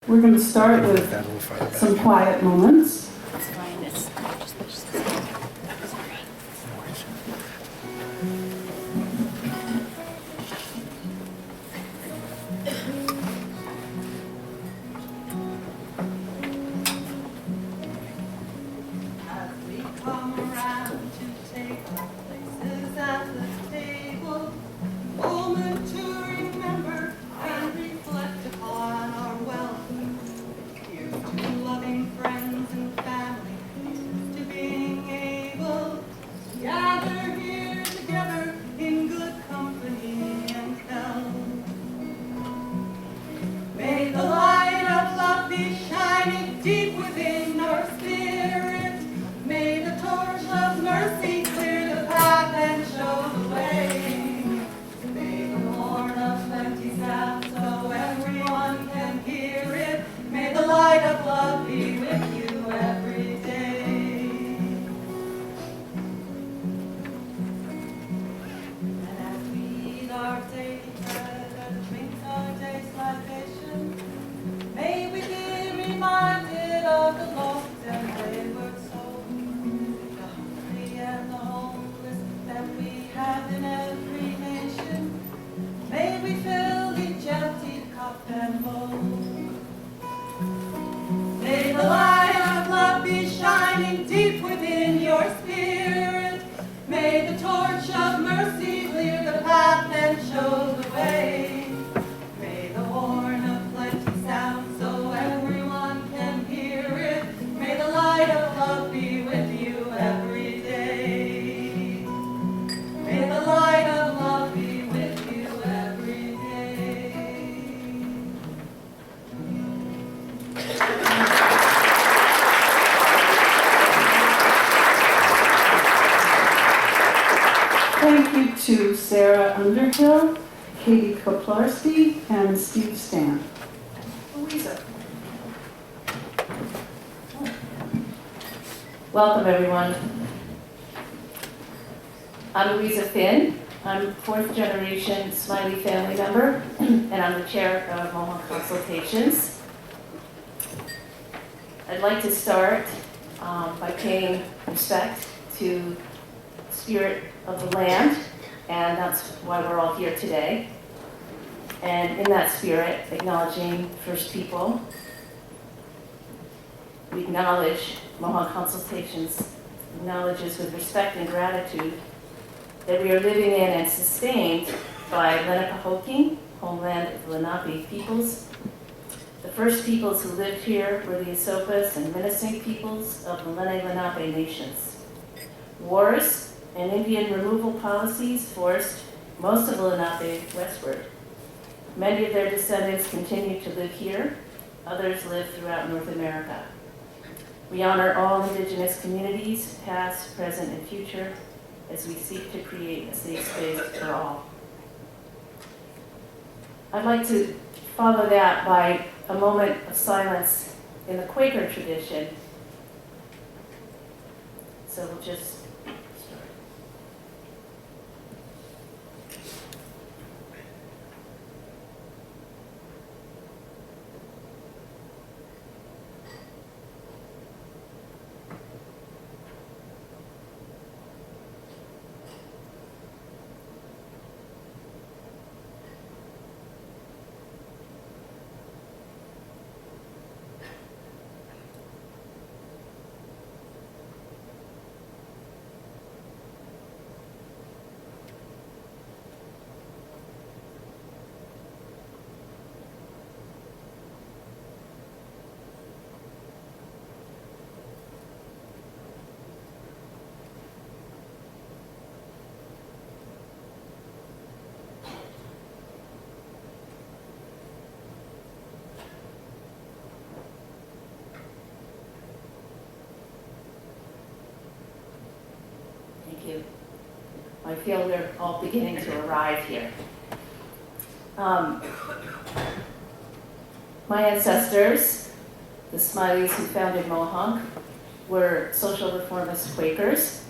We're going to start with some quiet moments. Thank you to Sara Underhill, Naplatarski, and Steve Stan. Louisa. Welcome, everyone. I'm Louisa Finn. I'm fourth generation Smiley family member, and I'm the chair of Mohonk Consultations. I'd like to start by paying respect to the spirit of the land, and that's why we're all here today. And in that spirit, acknowledging First People, we acknowledge Mohonk Consultations acknowledges with respect and gratitude that we are living in and sustained by Lenapehoking, homeland of the Lenape peoples. The first peoples who lived here were the Esopus and Minisink peoples of the Lenape nations. Wars and Indian removal policies forced most of the Lenape westward. Many of their descendants continue to live here. Others live throughout North America. We honor all Indigenous communities, past, present, and future, as we seek to create a safe space for all. I'd like to follow that by a moment of silence in the Quaker tradition. So we'll just start. You. I feel we're all beginning to arrive here. My ancestors, the Smileys who founded Mohonk, were social reformist Quakers.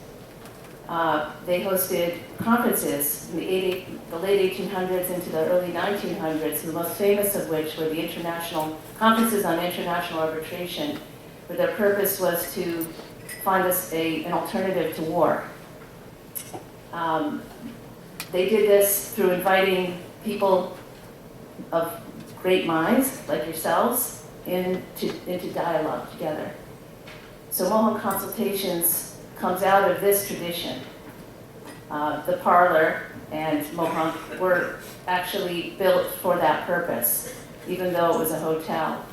They hosted conferences in the late 1800s into the early 1900s, the most famous of which were the international conferences on international arbitration, where their purpose was to find us an alternative to war. They did this through inviting people of great minds, like yourselves, into dialogue together. So Mohonk Consultations comes out of this tradition. The parlor and Mohonk were actually built for that purpose, even though it was a hotel.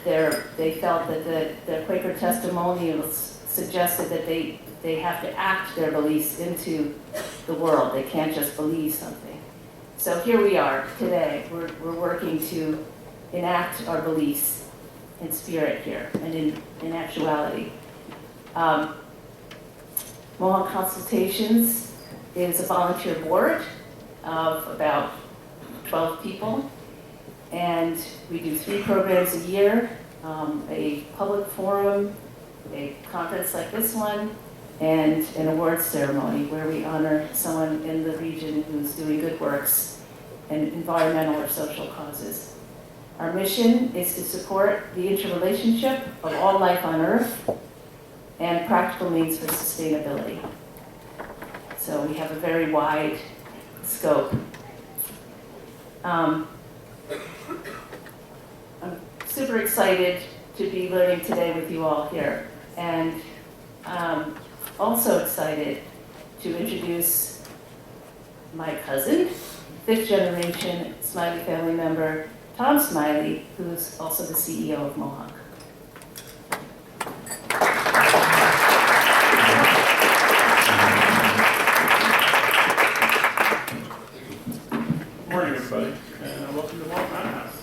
They felt that the Quaker testimonials suggested that they have to act their beliefs into the world. They can't just believe something. So here we are today. We're working to enact our beliefs in spirit here and in actuality. Mohonk Consultations is a volunteer board of about 12 people, and we do 3 programs a year, a public forum, a conference like this one, and an awards ceremony where we honor someone in the region who's doing good works in environmental or social causes. Our mission is to support the interrelationship of all life on Earth and practical means for sustainability. So we have a very wide scope. I'm super excited to be learning today with you all here, and also excited to introduce my cousin, 5th generation Smiley family member, Tom Smiley, who's also the CEO of Mohonk. Good morning, everybody, and welcome to Mohonk Mountain House.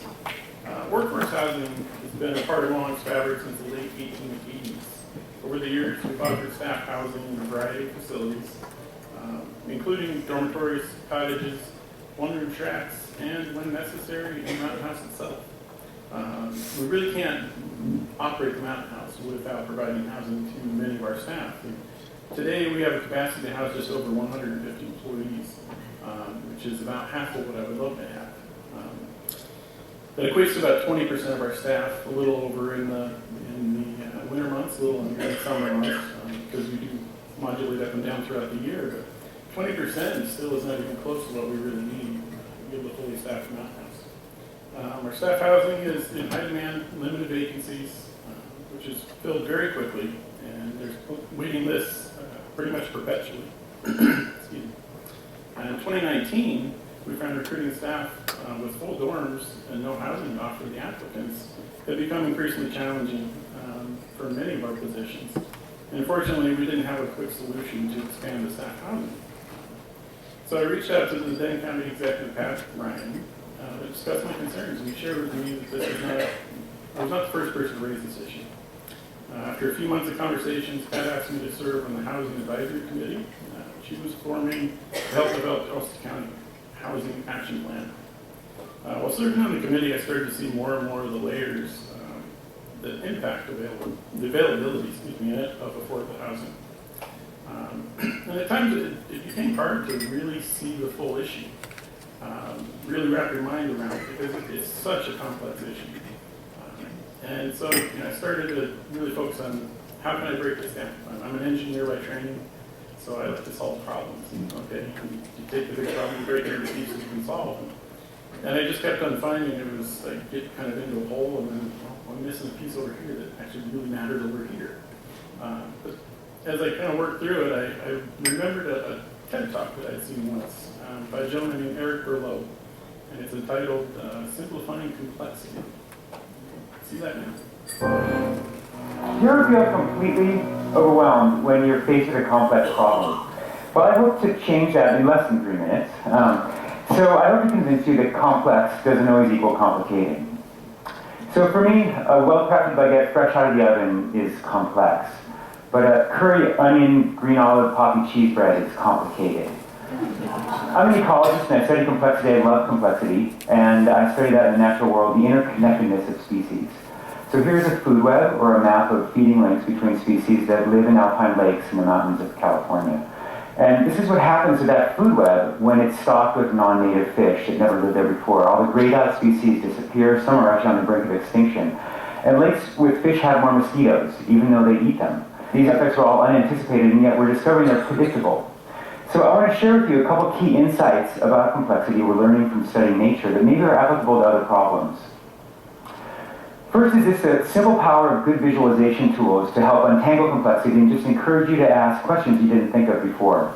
Workforce housing has been a part of Mohonk's fabric since the late 1880s. Over the years, we've offered staff housing in a variety of facilities, including dormitories, cottages, one-room shacks, and, when necessary, the mountain house itself. We really can't operate the mountain house without providing housing to many of our staff. Today, we have a capacity to house just over 150 employees, which is about half of what I would love to have. That equates to about 20% of our staff, a little over in the winter months, a little under in the summer months, because we do modulate up and down throughout the year. But 20% still is not even close to what we really need to be able to fully staff the mountain house. Our staff housing is in high demand, limited vacancies, which is filled very quickly, and there's waiting lists pretty much perpetually. Excuse me. And in 2019, we found recruiting staff with full dorms and no housing to offer the applicants had become increasingly challenging for many of our positions. And unfortunately, we didn't have a quick solution to expand the staff housing. So I reached out to the then County Executive, Pat Ryan, to discuss my concerns, and he shared with me that this is I was not the first person to raise this issue. After a few months of conversations, Pat asked me to serve on the Housing Advisory Committee. She was forming to help develop the Ulster County Housing Action Plan. While serving on the committee, I started to see more and more of the layers that impact the availability of affordable housing. And at times it became hard to really see the full issue, really wrap your mind around it, because it's such a complex issue. And so I started to really focus on how can I break this down. I'm an engineer by training, so I like to solve problems. Okay, you take the big problem, break it into pieces you can solve. And I just kept on finding it was like get kind of into a hole, and then I'm missing a piece over here that actually really matters over here. But as I kind of worked through it, I remembered a TED Talk that I'd seen once by a gentleman named Eric Berlow, and it's entitled Simplifying Complexity. See that now? Do you ever feel completely overwhelmed when you're faced with a complex problem? Well, I hope to change that in less than 3 minutes. So I hope to convince you that complex doesn't always equal complicated. So for me, a well-crafted baguette fresh out of the oven is complex. But a curry, onion, green olive, poppy cheese bread is complicated. I'm an ecologist and I study complexity. I love complexity. And I study that in the natural world, the interconnectedness of species. So here's a food web or a map of feeding links between species that live in alpine lakes in the mountains of California. And this is what happens to that food web when it's stocked with non-native fish that never lived there before. All the grayed out species disappear, some are actually on the brink of extinction. And lakes with fish have more mosquitoes, even though they eat them. These effects are all unanticipated, and yet we're discovering they're predictable. So I want to share with you a couple key insights about complexity we're learning from studying nature that maybe are applicable to other problems. First is the simple power of good visualization tools to help untangle complexity and just encourage you to ask questions you didn't think of before.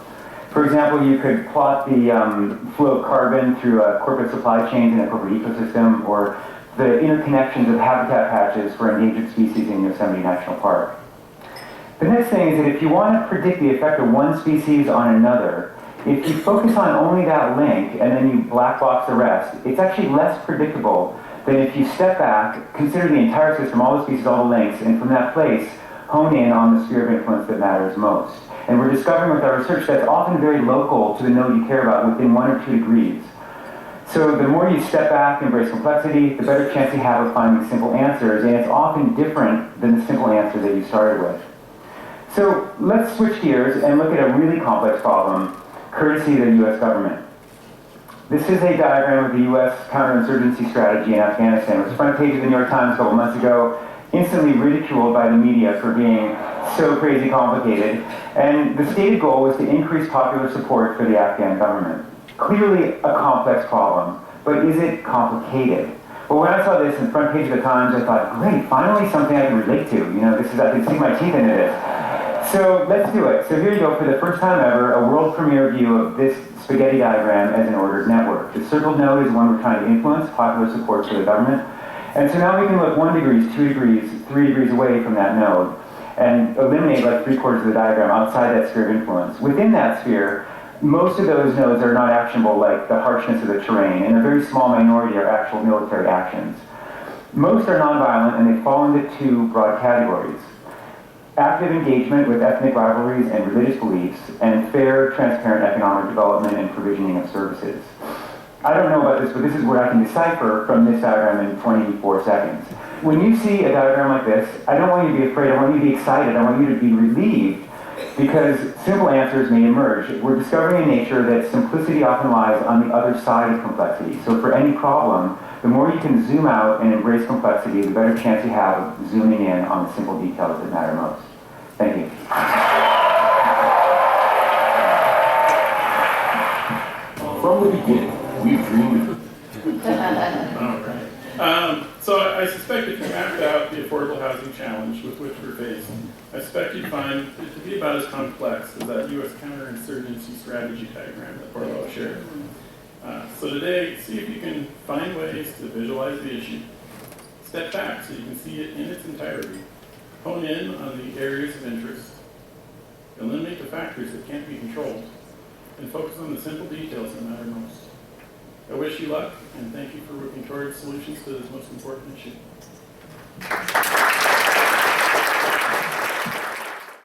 For example, you could plot the flow of carbon through corporate supply chains in a corporate ecosystem, or the interconnections of habitat patches for endangered species in Yosemite National Park. The next thing is that if you want to predict the effect of one species on another, if you focus on only that link and then you black box the rest, it's actually less predictable than if you step back, consider the entire system, all the species, all the links, and from that place, hone in on the sphere of influence that matters most. And we're discovering with our research that's often very local to the node you care about, within 1 or 2 degrees. So the more you step back, embrace complexity, the better chance you have of finding simple answers, and it's often different than the simple answer that you started with. So let's switch gears and look at a really complex problem, courtesy of the US government. This is a diagram of the US counterinsurgency strategy in Afghanistan. It was front page of the New York Times a couple months ago, instantly ridiculed by the media for being so crazy complicated. And the stated goal was to increase popular support for the Afghan government. Clearly a complex problem, but is it complicated? Well, when I saw this in front page of the Times, I thought, great, finally something I can relate to. You know, I can sink my teeth into this. So let's do it. So here you go, for the first time ever, a world premiere view of this spaghetti diagram as an ordered network. The circled node is one we're trying to influence, popular support for the government. And so now we can look 1 degree, 2 degrees, 3 degrees away from that node and eliminate like 3/4 of the diagram outside that sphere of influence. Within that sphere, most of those nodes are not actionable, like the harshness of the terrain, and a very small minority are actual military actions. Most are nonviolent, and they fall into 2 broad categories: active engagement with ethnic rivalries and religious beliefs, and fair, transparent economic development and provisioning of services. I don't know about this, but this is what I can decipher from this diagram in 24 seconds. When you see a diagram like this, I don't want you to be afraid, I want you to be excited, I want you to be relieved, because simple answers may emerge. We're discovering in nature that simplicity often lies on the other side of complexity. So for any problem, the more you can zoom out and embrace complexity, the better chance you have of zooming in on the simple details that matter most. Thank you. From the beginning, we've dreamed. All right. So I suspect if you mapped out the affordable housing challenge with which we're faced, I suspect you'd find it to be about as complex as that U.S. counterinsurgency strategy diagram that Porlo shared. So today, see if you can find ways to visualize the issue. Step back so you can see it in its entirety. Hone in on the areas of interest. Eliminate the factors that can't be controlled. And focus on the simple details that matter most. I wish you luck, and thank you for working towards solutions to this most important issue.